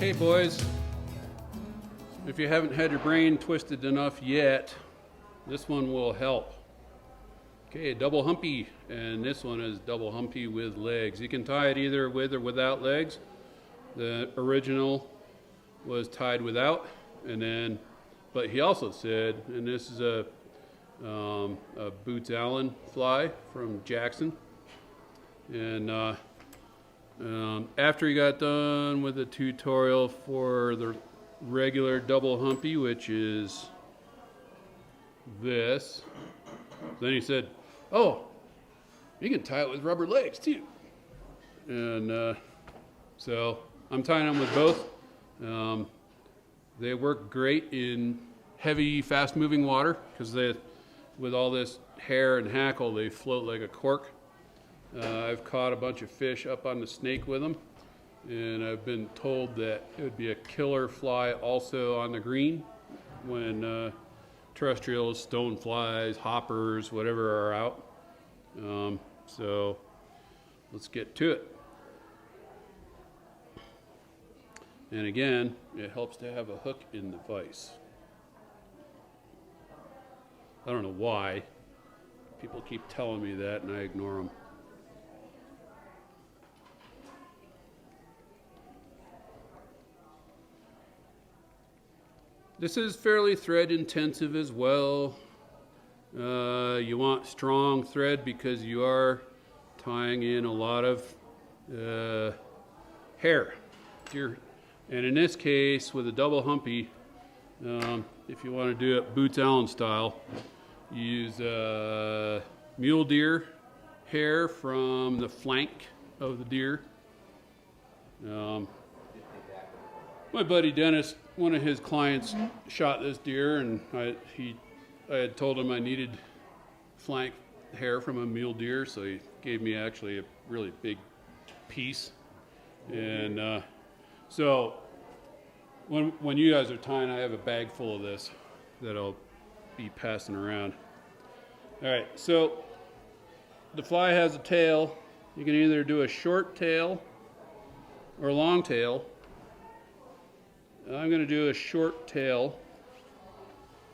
Okay, boys, if you haven't had your brain twisted enough yet, this one will help. Okay, double humpy, and this one is double humpy with legs. You can tie it either with or without legs. The original was tied without, and then, but he also said, and this is a Boots Allen fly from Jackson, and after he got done with the tutorial for the regular double humpy, which is this, then he said, oh, you can tie it with rubber legs too. And so I'm tying them with both. They work great in heavy, fast-moving water because with all this hair and hackle, they float like a cork. I've caught a bunch of fish up on the snake with them, and I've been told that it would be a killer fly also on the green when terrestrials, stoneflies, hoppers, whatever are out. So let's get to it. And again, it helps to have a hook in the vise. I don't know why. People keep telling me that and I ignore them. This is fairly thread intensive as well. You want strong thread because you are tying in a lot of hair. And in this case, with a double humpy, if you want to do it Boots Allen style, you use mule deer hair from the flank of the deer. My buddy Dennis, one of his clients shot this deer, and I had told him I needed flank hair from a mule deer, so he gave me actually a really big piece. And so when you guys are tying, I have a bag full of this that I'll be passing around. All right, so the fly has a tail. You can either do a short tail or a long tail. I'm going to do a short tail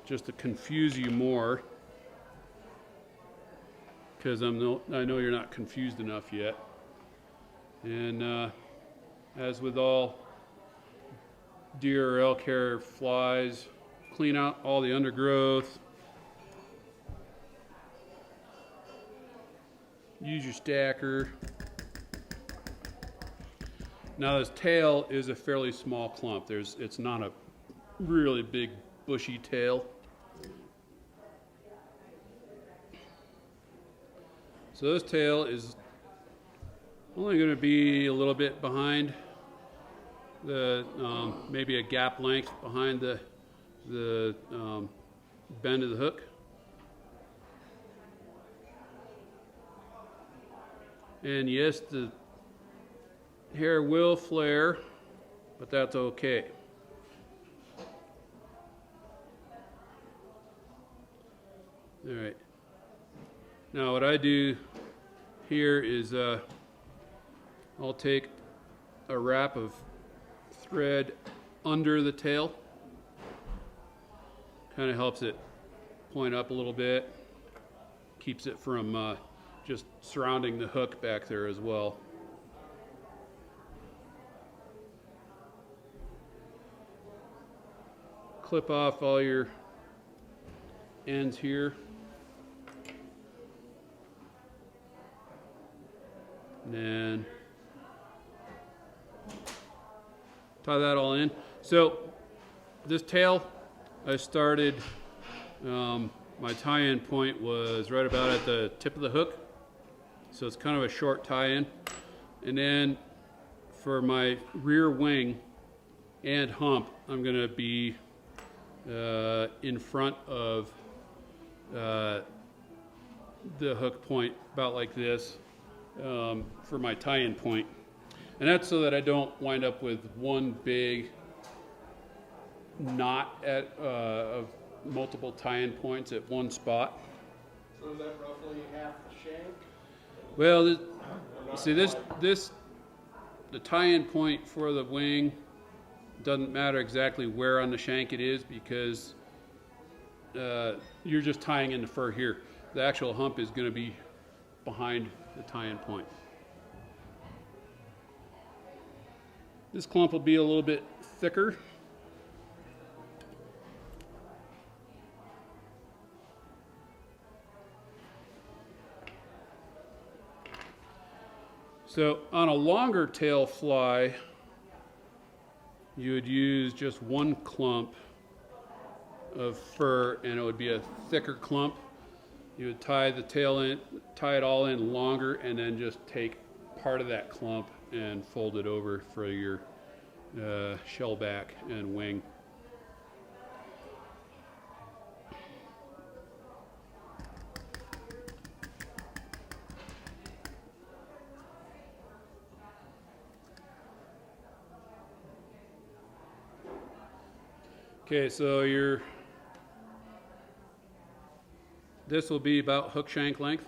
just to confuse you more, because I know you're not confused enough yet. And as with all deer or elk hair flies, clean out all the undergrowth. Use your stacker. Now this tail is a fairly small clump. It's not a really big bushy tail. So this tail is only going to be a little bit behind the, maybe a gap length behind the bend of the hook. And yes, the hair will flare, but that's okay. All right. Now what I do here is I'll take a wrap of thread under the tail. Kind of helps it point up a little bit. Keeps it from just surrounding the hook back there as well. Clip off all your ends here. And then tie that all in. So this tail, I started, my tie-in point was right about at the tip of the hook. So it's kind of a short tie-in. And then for my rear wing and hump, I'm going to be in front of the hook point, about like this, for my tie-in point. And that's so that I don't wind up with one big knot of multiple tie-in points at one spot. So is that roughly half the shank? Well, see the tie-in point for the wing doesn't matter exactly where on the shank it is, because you're just tying in the fur here. The actual hump is going to be behind the tie-in point. This clump will be a little bit thicker. So on a longer tail fly, you would use just one clump of fur, and it would be a thicker clump. You would tie the tail in, tie it all in longer, and then just take part of that clump and fold it over for your shell back and wing. Okay, so this will be about hook shank length,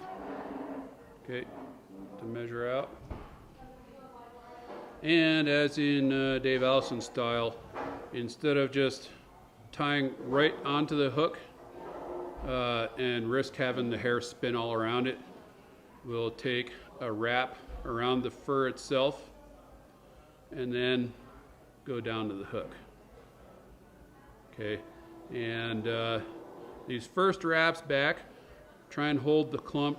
okay, to measure out. And as in Dave Allison style, instead of just tying right onto the hook and risk having the hair spin all around it, we'll take a wrap around the fur itself and then go down to the hook. Okay, and these first wraps back, try and hold the clump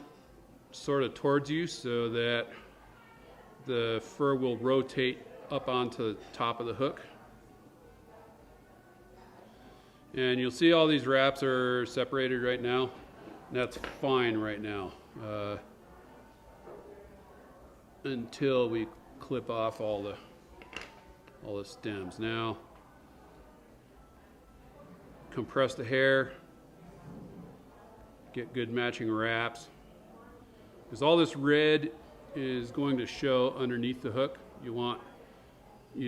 sort of towards you so that the fur will rotate up onto the top of the hook. And you'll see all these wraps are separated right now. That's fine right now until we clip off all the stems. Now, compress the hair, get good matching wraps, because all this red is going to show underneath the hook. You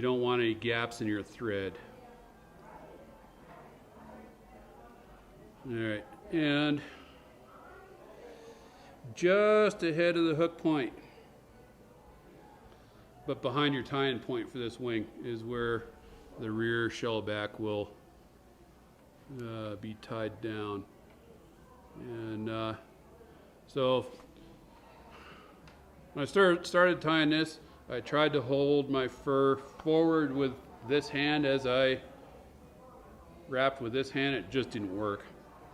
don't want any gaps in your thread. All right, and just ahead of the hook point, but behind your tie-in point for this wing, is where the rear shell back will be tied down. And so when I started tying this, I tried to hold my fur forward with this hand as I wrapped with this hand. It just didn't work.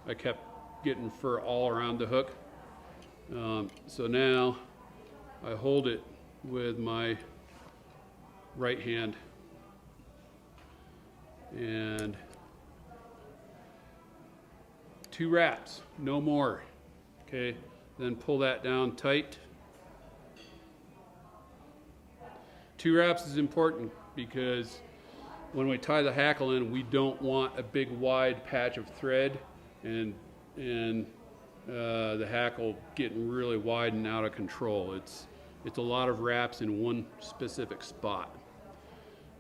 I kept getting fur all around the hook. So now I hold it with my right hand, and 2 wraps, no more. Okay, then pull that down tight. 2 wraps is important because when we tie the hackle in, we don't want a big wide patch of thread and the hackle getting really wide and out of control. It's a lot of wraps in one specific spot.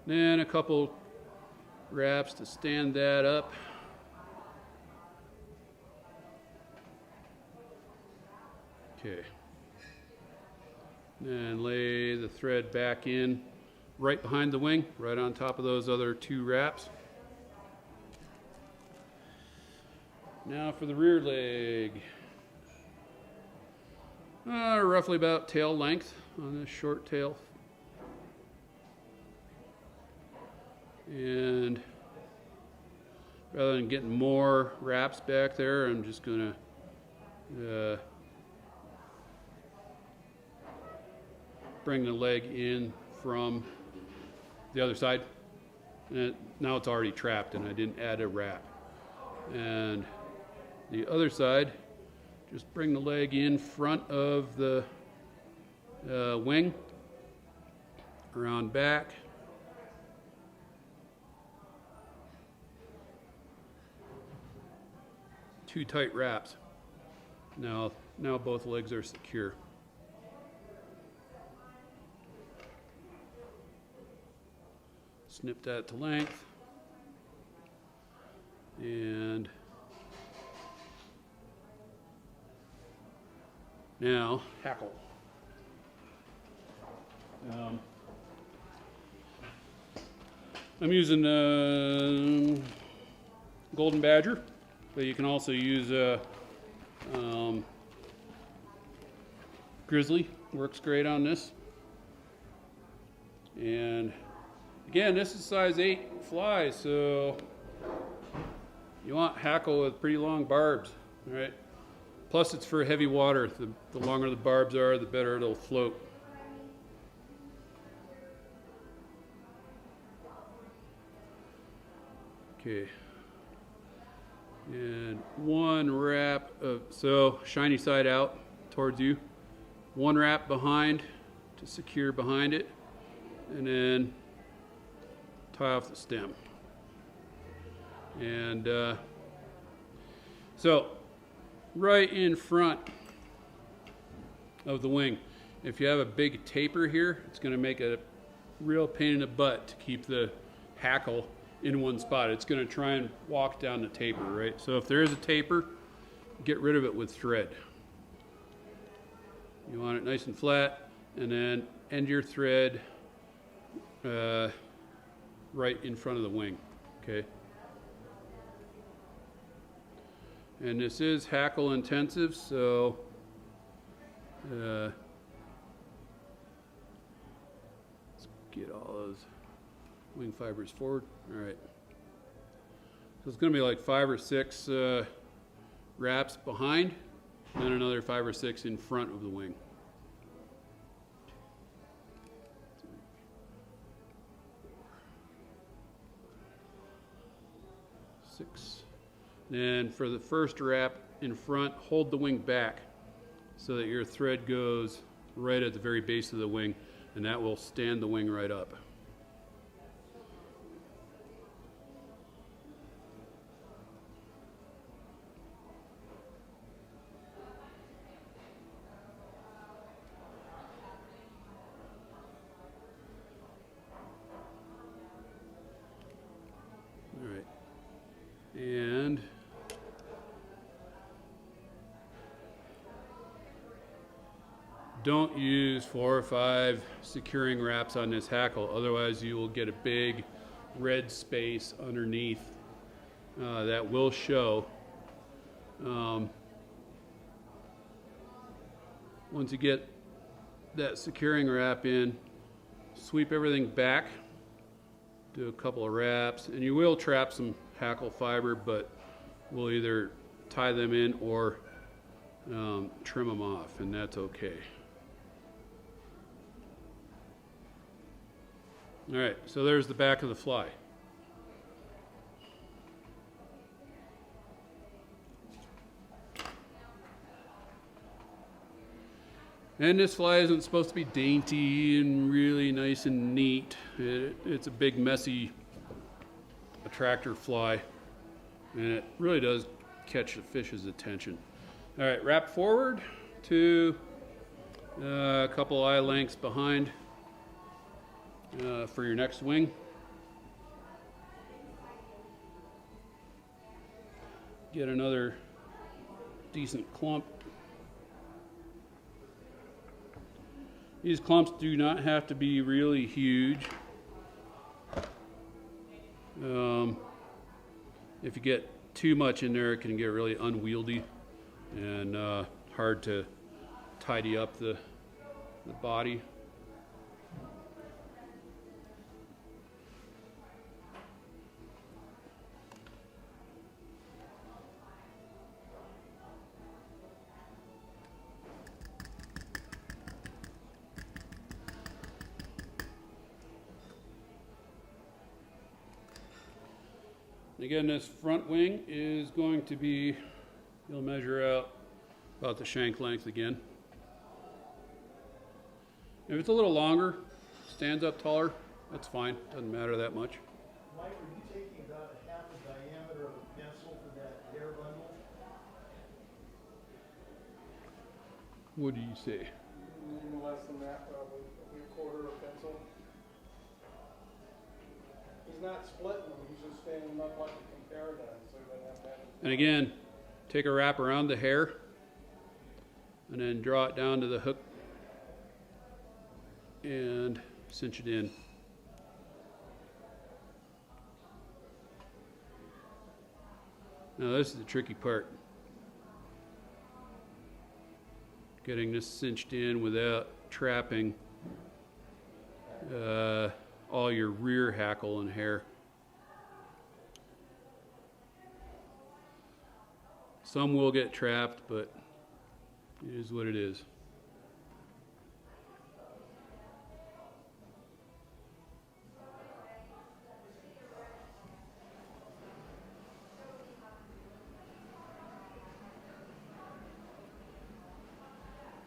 Then a couple wraps to stand that up. Okay. And lay the thread back in right behind the wing, right on top of those other 2 wraps. Now for the rear leg. Roughly about tail length on this short tail. And rather than getting more wraps back there, I'm just going to bring the leg in from the other side. And now it's already trapped and I didn't add a wrap. And the other side, just bring the leg in front of the wing, around back. Two tight wraps. Now both legs are secure. Snip that to length. And now hackle. I'm using Golden Badger, but you can also use Grizzly. Works great on this. And again, this is size 8 fly, so you want hackle with pretty long barbs, all right? Plus it's for heavy water. The longer the barbs are, the better it'll float. Okay. And one wrap of, so shiny side out towards you. One wrap behind to secure behind it, and then tie off the stem. And so right in front of the wing, if you have a big taper here, it's going to make a real pain in the butt to keep the hackle in one spot. It's going to try and walk down the taper, right? So if there is a taper, get rid of it with thread. You want it nice and flat, and then end your thread right in front of the wing, okay? And this is hackle intensive, so let's get all those wing fibers forward. All right. So it's going to be like 5 or 6 wraps behind, and then another 5 or 6 in front of the wing. 6. Then for the first wrap in front, hold the wing back so that your thread goes right at the very base of the wing, and that will stand the wing right up. All right. And don't use 4 or 5 securing wraps on this hackle, otherwise you will get a big red space underneath that will show. Once you get that securing wrap in, sweep everything back, do a couple of wraps, and you will trap some hackle fiber, but we'll either tie them in or trim them off, and that's okay. All right, so there's the back of the fly. And this fly isn't supposed to be dainty and really nice and neat. It's a big, messy attractor fly, and it really does catch the fish's attention. All right, wrap forward to a couple eye lengths behind for your next wing. Get another decent clump. These clumps do not have to be really huge. If you get too much in there, it can get really unwieldy and hard to tidy up the body. Again, this front wing is going to be, you'll measure out about the shank length again. If it's a little longer, stands up taller, that's fine, doesn't matter that much. Mike, are you taking about a half the diameter of a pencil for that hair bundle? What do you say? Even less than that, probably a quarter of a pencil. He's not splitting them, he's just standing up like a paradigm, so he doesn't have to have it. And again, take a wrap around the hair and then draw it down to the hook and cinch it in. Now this is the tricky part. Getting this cinched in without trapping all your rear hackle and hair. Some will get trapped, but it is what it is.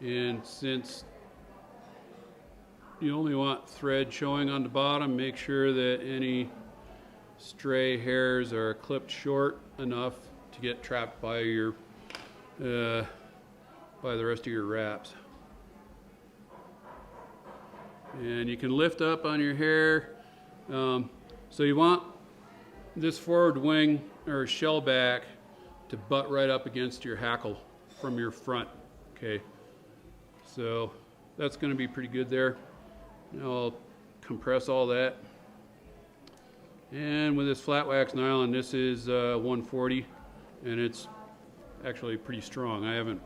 And since you only want thread showing on the bottom, make sure that any stray hairs are clipped short enough to get trapped by your by the rest of your wraps. And you can lift up on your hair. So you want this forward wing or shell back to butt right up against your hackle from your front. Okay. So that's going to be pretty good there. Now I'll compress all that. And with this flat wax nylon, this is 140, and it's actually pretty strong. I haven't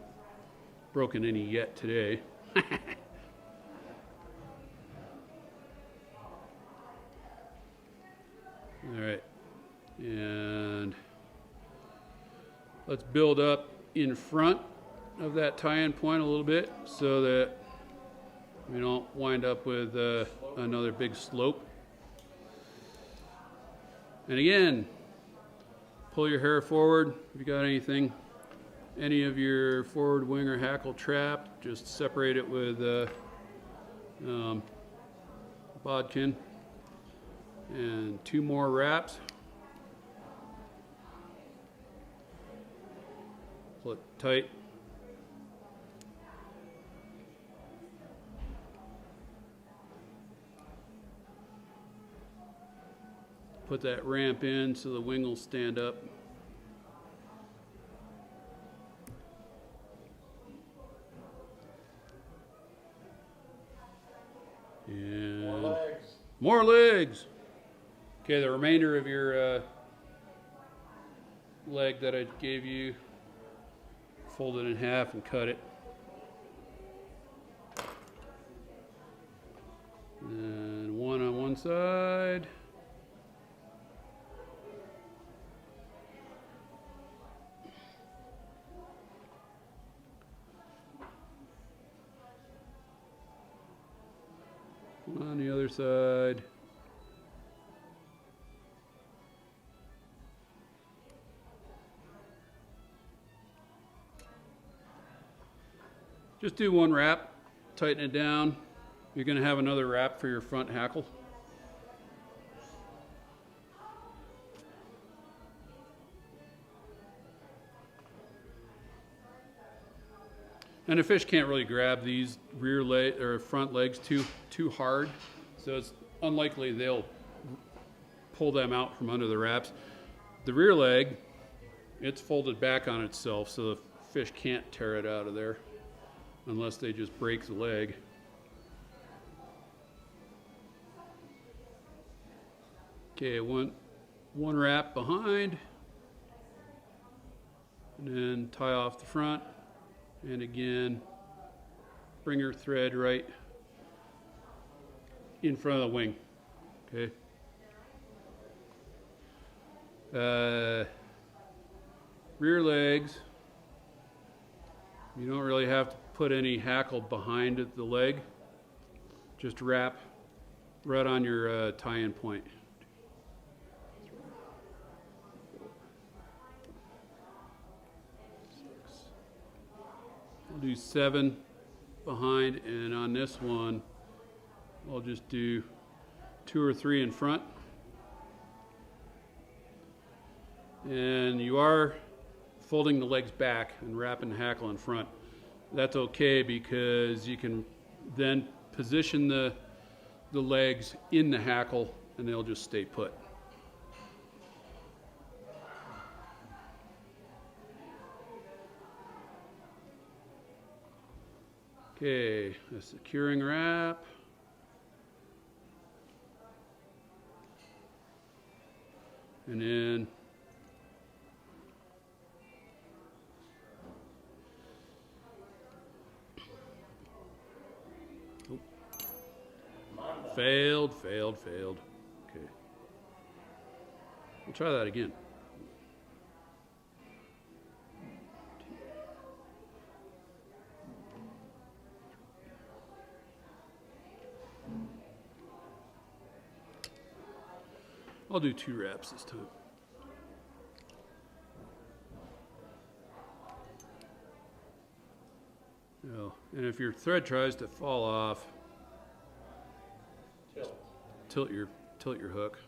broken any yet today. All right, and let's build up in front of that tie-in point a little bit so that we don't wind up with another big slope. And again, pull your hair forward. If you got any of your forward wing or hackle trapped, just separate it with bodkin. And 2 more wraps. Pull it tight. Put that ramp in so the wing will stand up. And More legs. More legs. Okay, the remainder of your leg that I gave you, fold it in half and cut it. And one on one side. One on the other side. Just do 1 wrap, tighten it down. You're going to have another wrap for your front hackle. And a fish can't really grab these rear leg or front legs too hard, so it's unlikely they'll pull them out from under the wraps. The rear leg, it's folded back on itself, so the fish can't tear it out of there unless they just break the leg. Okay, one wrap behind, and then tie off the front. And again, bring your thread right in front of the wing, okay? Rear legs, you don't really have to put any hackle behind the leg. Just wrap right on your tie-in point. I'll do 7 behind, and on this one, I'll just do 2 or 3 in front. And you are folding the legs back and wrapping the hackle in front. That's okay because you can then position the legs in the hackle and they'll just stay put. Okay, a securing wrap. And then Failed. Okay. We'll try that again. I'll do 2 wraps this time. And if your thread tries to fall off, tilt your hook.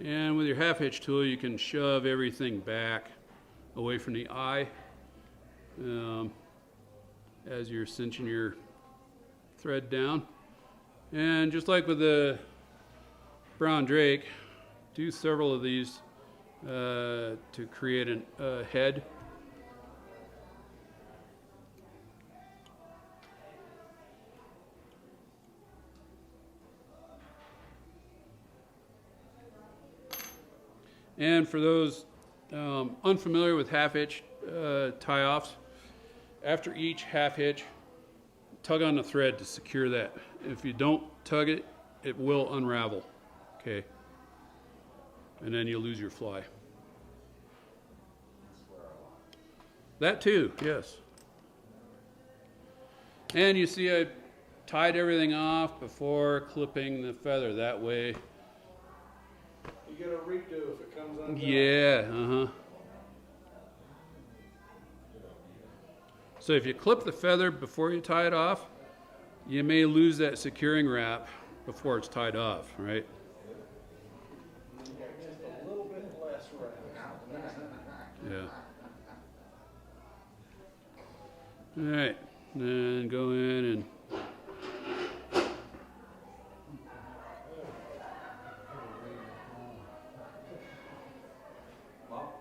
And with your half hitch tool, you can shove everything back away from the eye as you're cinching your thread down. And just like with the brown drake, do several of these to create a head. And for those unfamiliar with half hitch tie-offs, after each half hitch, tug on the thread to secure that. If you don't tug it, it will unravel, okay? And then you'll lose your fly. That too, yes. And you see I tied everything off before clipping the feather. That way. You get a redo if it comes undone. Yeah, So if you clip the feather before you tie it off, you may lose that securing wrap before it's tied off, right? Just a little bit less wrap. Yeah. All right, then go in and Well,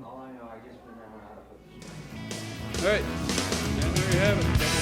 all I know, I just remember how to put the all right, and there you have it.